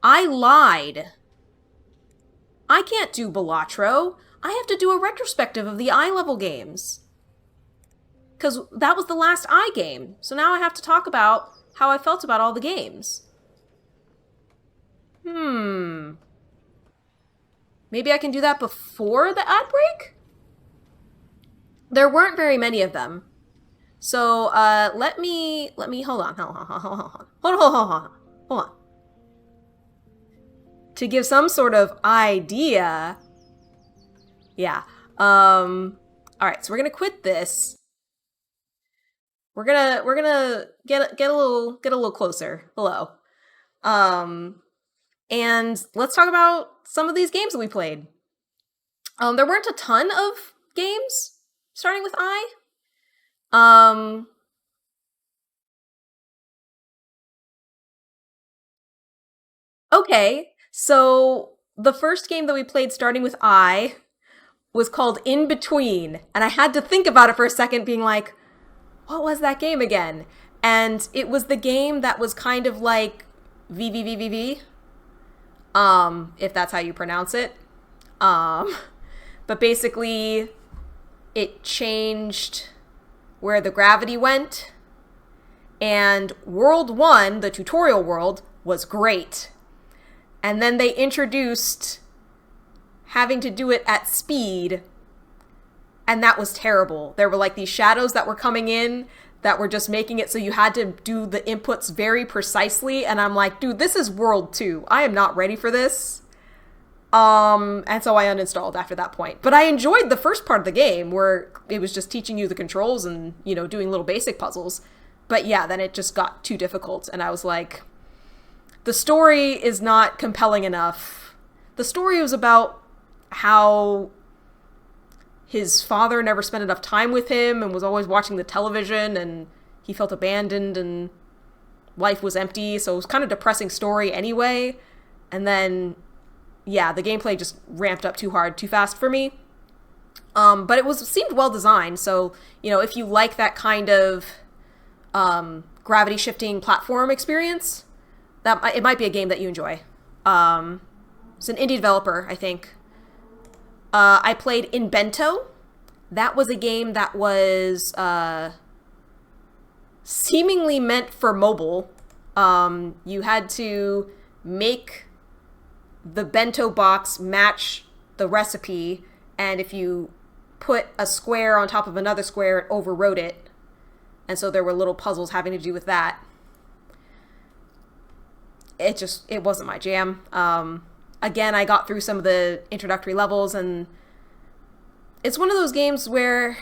I lied. I can't do Balatro. I have to do a retrospective of the I-level games. Because that was the last I game. So now I have to talk about how I felt about all the games. Maybe I can do that before the ad break? There weren't very many of them. So let me hold on. To give some sort of idea. Yeah. All right, so we're going to quit this. We're gonna get a little closer below. And let's talk about some of these games that we played. There weren't a ton of games starting with I. Okay, so the first game that we played starting with I was called In Between, and I had to think about it for a second, being like, what was that game again? And it was the game that was kind of like VVVVV, if that's how you pronounce it. Um, but basically, it changed where the gravity went, and World 1, the tutorial world, was great. And then they introduced having to do it at speed, and that was terrible. There were like these shadows that were coming in that were just making it so you had to do the inputs very precisely, and I'm like, dude, this is World 2. I am not ready for this. And so I uninstalled after that point. But I enjoyed the first part of the game where it was just teaching you the controls and, doing little basic puzzles. But yeah, then it just got too difficult, and I was like, the story is not compelling enough. The story was about how his father never spent enough time with him and was always watching the television, and he felt abandoned and life was empty. So it was kind of a depressing story anyway. And then, yeah, the gameplay just ramped up too hard, too fast for me. But it seemed well designed. So, if you like that kind of gravity shifting platform experience, it might be a game that you enjoy. It's an indie developer, I think. I played In Bento. That was a game that was seemingly meant for mobile. You had to make the bento box match the recipe, and if you put a square on top of another square, it overwrote it. And so there were little puzzles having to do with that. It wasn't my jam. Again, I got through some of the introductory levels, and it's one of those games where,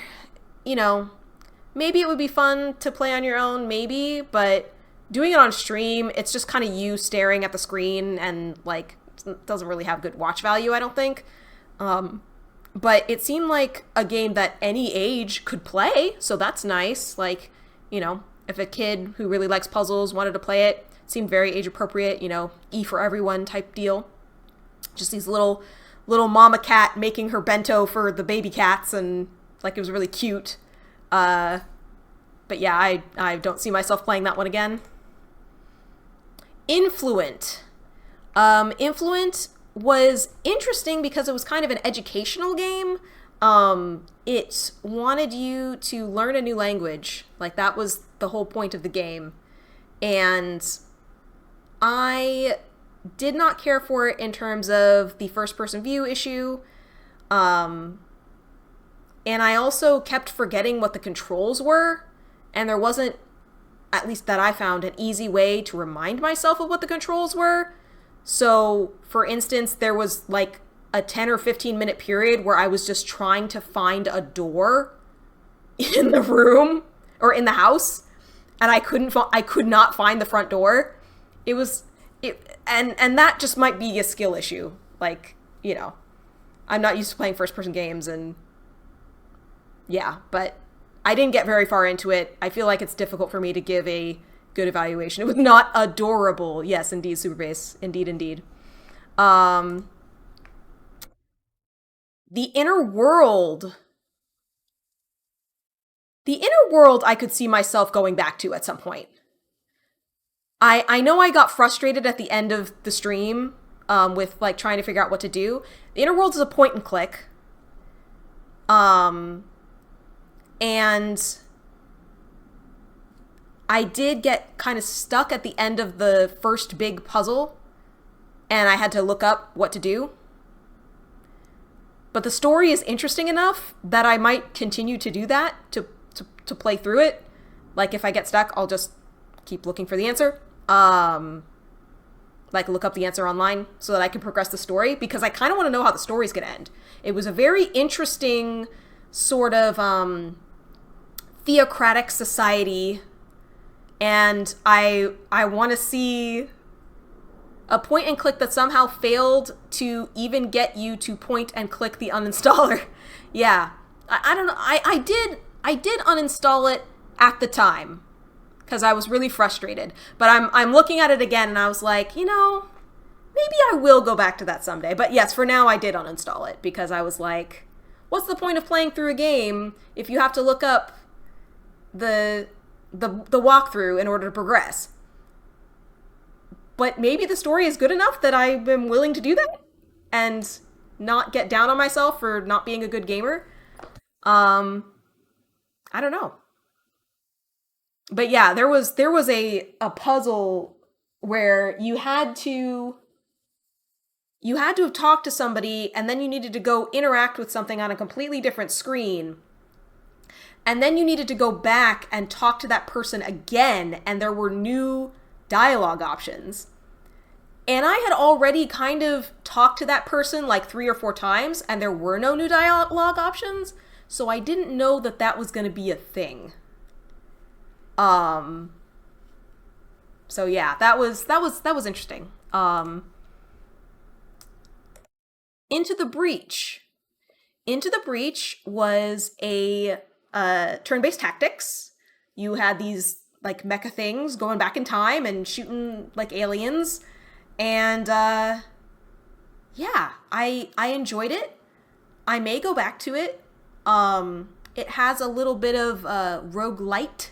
maybe it would be fun to play on your own, maybe, but doing it on stream, it's just kind of you staring at the screen, and like, it doesn't really have good watch value, I don't think. But it seemed like a game that any age could play, so that's nice. Like, if a kid who really likes puzzles wanted to play it seemed very age appropriate, E for everyone type deal. Just these little mama cat making her bento for the baby cats, and like it was really cute. But yeah, I don't see myself playing that one again. Influent. Influent was interesting because it was kind of an educational game. It wanted you to learn a new language. Like, that was the whole point of the game. And I did not care for it in terms of the first person view issue. And I also kept forgetting what the controls were. And there wasn't, at least that I found, an easy way to remind myself of what the controls were. So, for instance, there was like a 10 or 15-minute period where I was just trying to find a door in the room or in the house, and I could not find the front door. And that just might be a skill issue. Like, I'm not used to playing first person games, and yeah, but I didn't get very far into it. I feel like it's difficult for me to give a good evaluation. It was not adorable. Yes, indeed, Super Bass. Indeed. The Inner World. The Inner World I could see myself going back to at some point. I know I got frustrated at the end of the stream with like trying to figure out what to do. The Inner Worlds is a point and click. Um, and I did get kind of stuck at the end of the first big puzzle, and I had to look up what to do. But the story is interesting enough that I might continue to do that to play through it. Like if I get stuck, I'll just keep looking for the answer. Like look up the answer online so that I can progress the story, because I kind of want to know how the story's going to end. It was a very interesting sort of theocratic society, and I want to see a point and click that somehow failed to even get you to point and click the uninstaller. Yeah, I don't know. I did uninstall it at the time because I was really frustrated. But I'm looking at it again, and I was like, maybe I will go back to that someday. But yes, for now I did uninstall it because I was like, what's the point of playing through a game if you have to look up the walkthrough in order to progress? But maybe the story is good enough that I'm willing to do that and not get down on myself for not being a good gamer. I don't know. But yeah, there was a puzzle where you had to have talked to somebody, and then you needed to go interact with something on a completely different screen. And then you needed to go back and talk to that person again, and there were new dialogue options. And I had already kind of talked to that person like 3 or 4 times, and there were no new dialogue options, so I didn't know that that was going to be a thing. So yeah, that was interesting. Into the Breach. Into the Breach was a turn-based tactics. You had these like mecha things going back in time and shooting like aliens, and yeah, I enjoyed it. I may go back to it. It has a little bit of roguelite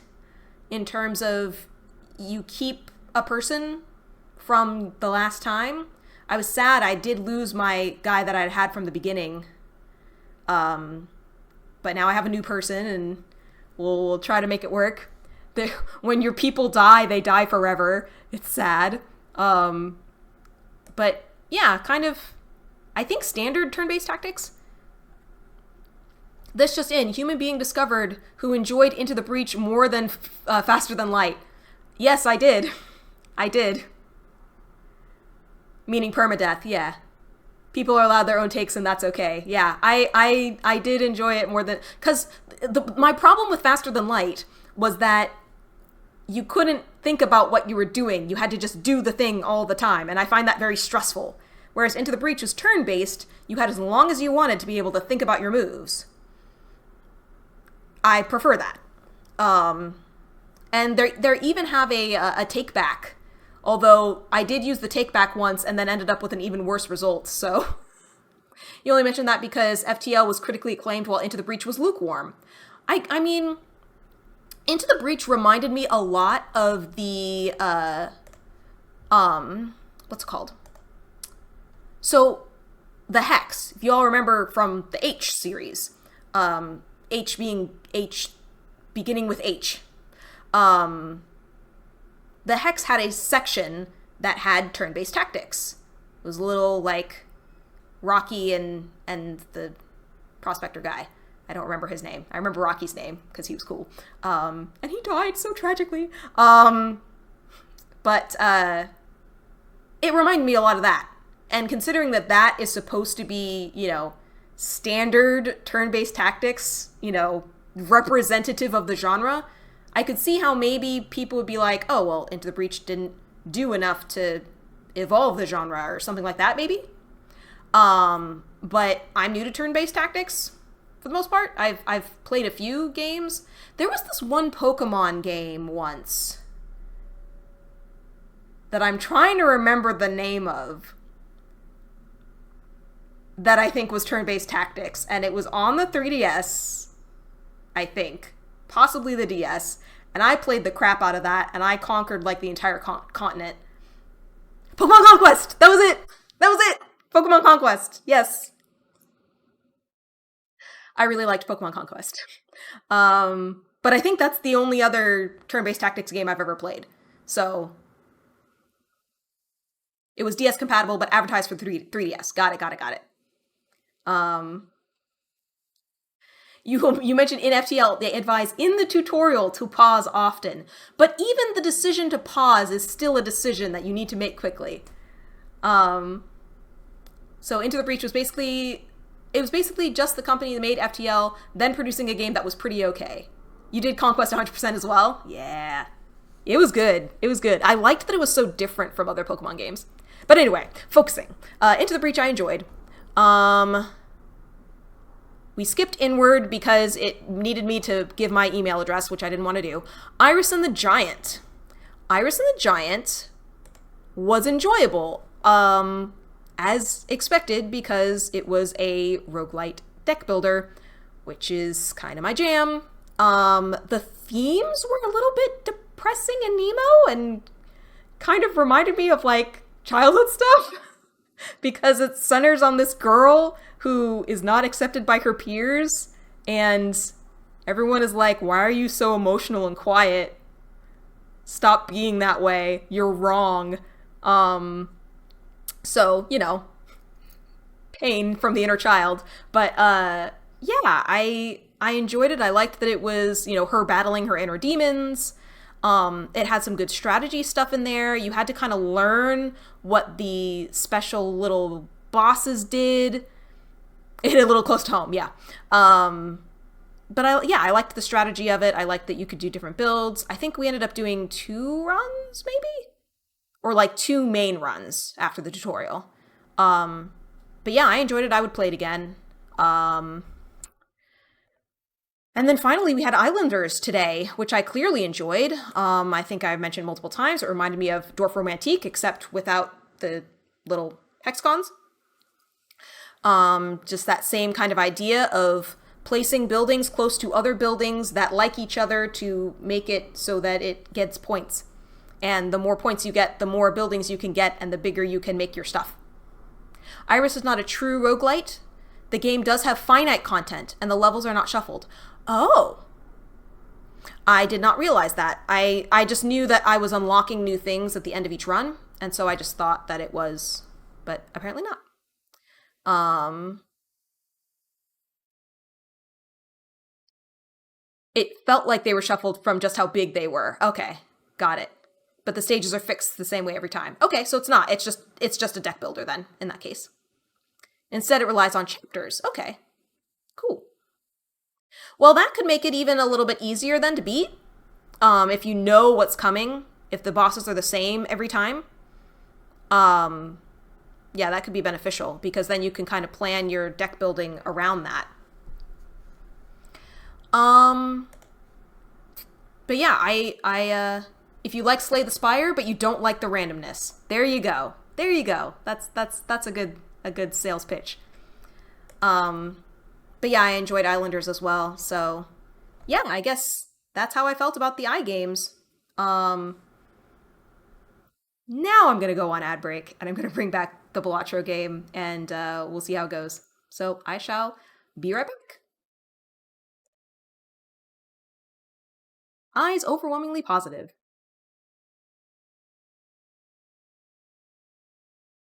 in terms of you keep a person from the last time. I was sad I did lose my guy that I'd had from the beginning. But now I have a new person, and we'll try to make it work. When your people die, they die forever. It's sad. But yeah, kind of, I think standard turn-based tactics. This just in, human being discovered who enjoyed Into the Breach more than Faster Than Light. Yes, I did. I did. Meaning permadeath, yeah. People are allowed their own takes, and that's okay. Yeah, I did enjoy it more than... Because my problem with Faster Than Light was that you couldn't think about what you were doing. You had to just do the thing all the time, and I find that very stressful. Whereas Into the Breach was turn-based, you had as long as you wanted to be able to think about your moves. I prefer that. And they even have a take-back. Although I did use the take-back once and then ended up with an even worse result, so... You only mentioned that because FTL was critically acclaimed while Into the Breach was lukewarm. I mean... Into the Breach reminded me a lot of the... what's it called? So, the Hex. If you all remember from the H series. H being H... beginning with H. The Hex had a section that had turn-based tactics. It was a little like Rocky and the prospector guy. I don't remember his name. I remember Rocky's name because he was cool. And he died so tragically. But it reminded me a lot of that. And considering that that is supposed to be, standard turn-based tactics, representative of the genre, I could see how maybe people would be like, oh, well, Into the Breach didn't do enough to evolve the genre or something like that, maybe. But I'm new to turn-based tactics for the most part. I've played a few games. There was this one Pokemon game once that I'm trying to remember the name of that I think was turn-based tactics, and it was on the 3DS, I think. Possibly the DS, and I played the crap out of that, and I conquered like the entire continent. Pokemon Conquest! That was it! That was it! Pokemon Conquest! Yes. I really liked Pokemon Conquest. But I think that's the only other turn-based tactics game I've ever played. So it was DS compatible, but advertised for 3DS. Got it, got it, got it. Um, you mentioned in FTL, they advise in the tutorial to pause often. But even the decision to pause is still a decision that you need to make quickly. Um, so Into the Breach was basically just the company that made FTL, then producing a game that was pretty okay. You did Conquest 100% as well? Yeah. It was good. It was good. I liked that it was so different from other Pokemon games. But anyway, focusing. Into the Breach I enjoyed. We skipped Inward because it needed me to give my email address, which I didn't want to do. Iris and the Giant. Iris and the Giant was enjoyable. As expected, because it was a roguelite deck builder, which is kind of my jam. The themes were a little bit depressing and emo and kind of reminded me of like childhood stuff because it centers on this girl who is not accepted by her peers, and everyone is like, why are you so emotional and quiet? Stop being that way. You're wrong. So, pain from the inner child. But yeah, I enjoyed it. I liked that it was, her battling her inner demons. It had some good strategy stuff in there. You had to kind of learn what the special little bosses did. It hit a little close to home, yeah. But I liked the strategy of it. I liked that you could do different builds. I think we ended up doing 2 runs, maybe? Or like 2 main runs after the tutorial. But yeah, I enjoyed it. I would play it again. And then finally, we had Islanders today, which I clearly enjoyed. I think I've mentioned multiple times. It reminded me of Dwarf Romantique, except without the little hexagons. Just that same kind of idea of placing buildings close to other buildings that like each other to make it so that it gets points. And the more points you get, the more buildings you can get, and the bigger you can make your stuff. Iris is not a true roguelite. The game does have finite content, and the levels are not shuffled. Oh. I did not realize that. I just knew that I was unlocking new things at the end of each run, and so I just thought that it was, but apparently not. It felt like they were shuffled from just how big they were. Okay, got it. But the stages are fixed the same way every time. Okay, so it's not. It's just a deck builder then, in that case. Instead, it relies on chapters. Okay, cool. Well, that could make it even a little bit easier then to beat. If you know what's coming, if the bosses are the same every time. Yeah, that could be beneficial because then you can kind of plan your deck building around that. But yeah, if you like Slay the Spire, but you don't like the randomness, there you go. There you go. That's a good sales pitch. But yeah, I enjoyed Islanders as well. So yeah, I guess that's how I felt about the iGames. Now I'm gonna go on ad break and I'm gonna bring back the Balatro game and we'll see how it goes. So I shall be right back. Eyes overwhelmingly positive.